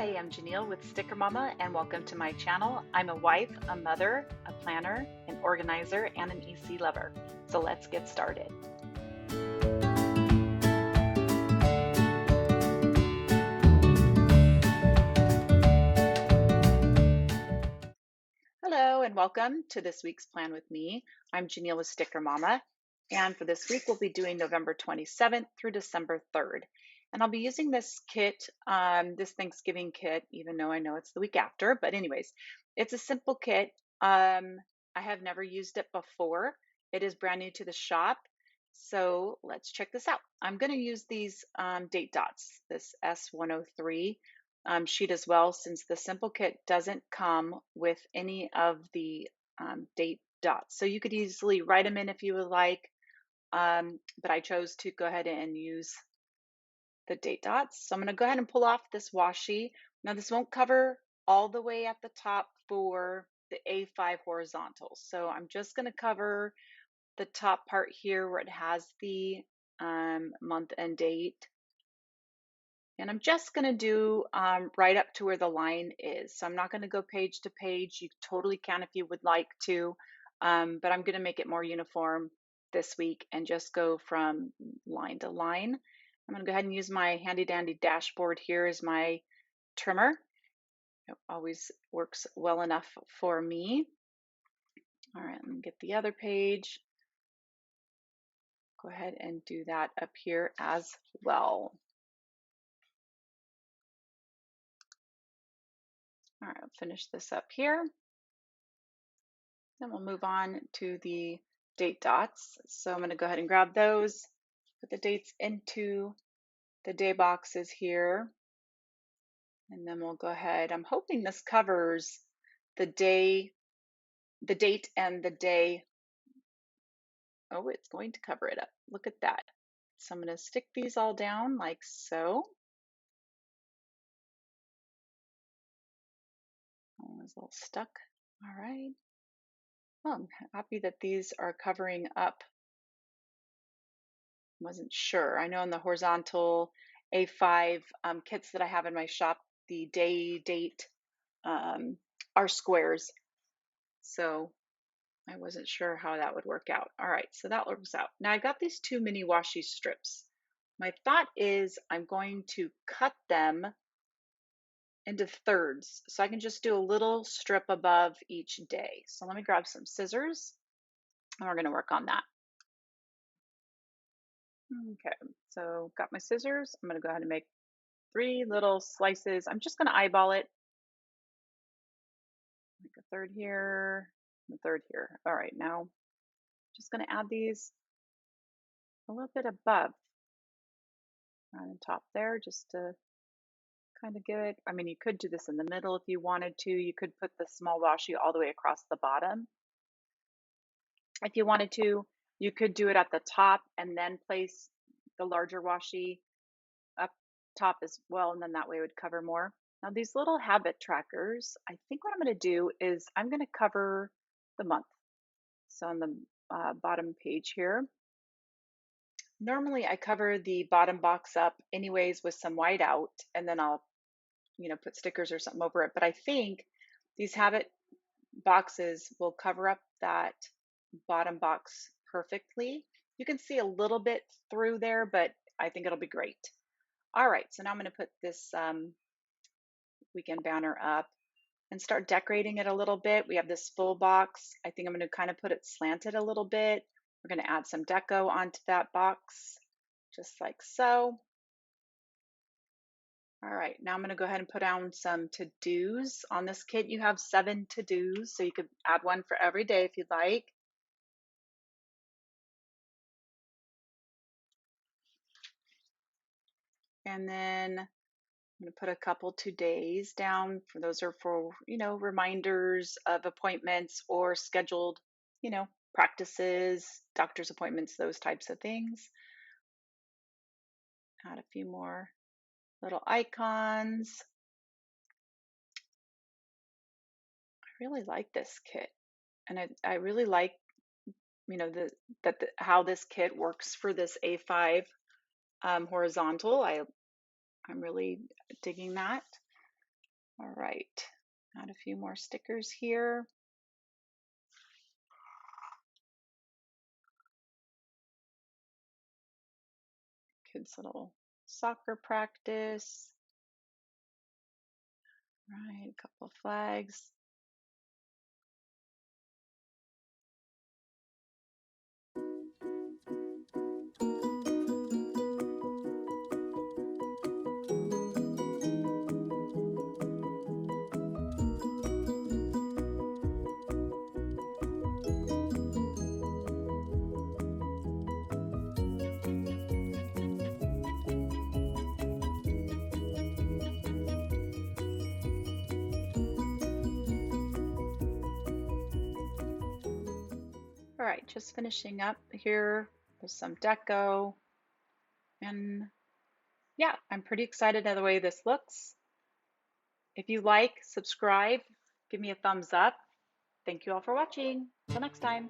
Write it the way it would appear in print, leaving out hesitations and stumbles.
Hi, I'm Jenille with StickerMama and welcome to my channel. I'm a wife, a mother, a planner, an organizer, and an EC lover. So let's get started. Hello and welcome to this week's Plan with Me. I'm Jenille with StickerMama, and for this week we'll be doing November 27th through December 3rd. And I'll be using this kit, this Thanksgiving kit, even though I know it's the week after. But anyways, it's a simple kit. I have never used it before. It is brand new to the shop. So let's check this out. I'm going to use these date dots, this S103 sheet as well, since the simple kit doesn't come with any of the date dots. So you could easily write them in if you would like, but I chose to go ahead and use the date dots. So I'm going to go ahead and pull off this washi. Now this won't cover all the way at the top for the A5 horizontal. So I'm just going to cover the top part here where it has the month and date. And I'm just going to do right up to where the line is. So I'm not going to go page to page. You totally can if you would like to, but I'm going to make it more uniform this week and just go from line to line. I'm going to go ahead and use my handy dandy dashboard here as my trimmer. It always works well enough for me. All right, let me get the other page. Go ahead and do that up here as well. All right, I'll finish this up here. Then we'll move on to the date dots. So I'm going to go ahead and grab those, put the dates into the day boxes here. And then we'll go ahead. I'm hoping this covers the day, the date and the day. Oh, it's going to cover it up. Look at that. So I'm going to stick these all down like so. Oh, I was a little stuck. All right. Well, I'm happy that these are covering up. Wasn't sure. I know in the horizontal A5 kits that I have in my shop, the day date are squares. So I wasn't sure how that would work out. All right, so that works out. Now I got these two mini washi strips. My thought is I'm going to cut them into thirds so I can just do a little strip above each day. So let me grab some scissors and we're going to work on that. Okay, so got my scissors. I'm going to go ahead and make 3 little slices. I'm just going to eyeball it. Make a third here, and a third here. All right, now just going to add these a little bit above on top there just to kind of give it. I mean, you could do this in the middle if you wanted to. You could put the small washi all the way across the bottom. If you wanted to, you could do it at the top and then place the larger washi up top as well, and then that way it would cover more. Now these little habit trackers, I think what I'm going to do is I'm going to cover the month. So on the bottom page here, normally I cover the bottom box up anyways with some white out, and then I'll, put stickers or something over it. But I think these habit boxes will cover up that bottom box perfectly. You can see a little bit through there, but I think it'll be great. All right, so now I'm going to put this weekend banner up and start decorating it a little bit. We have this full box. I think I'm going to kind of put it slanted a little bit. We're going to add some deco onto that box, just like so. All right, now I'm going to go ahead and put down some to-dos. On this kit, you have 7 to-dos, so you could add one for every day if you'd like. And then I'm going to put a couple to-days down. For those are for, reminders of appointments or scheduled, practices, doctor's appointments, those types of things. Add a few more little icons. I really like this kit, and I really like, how this kit works for this A5 horizontal. I'm really digging that. All right, add a few more stickers here. Kids' little soccer practice. Right, a couple of flags. All right, just finishing up here with some deco. And yeah, I'm pretty excited at the way this looks. If you like, subscribe, give me a thumbs up. Thank you all for watching. Till next time.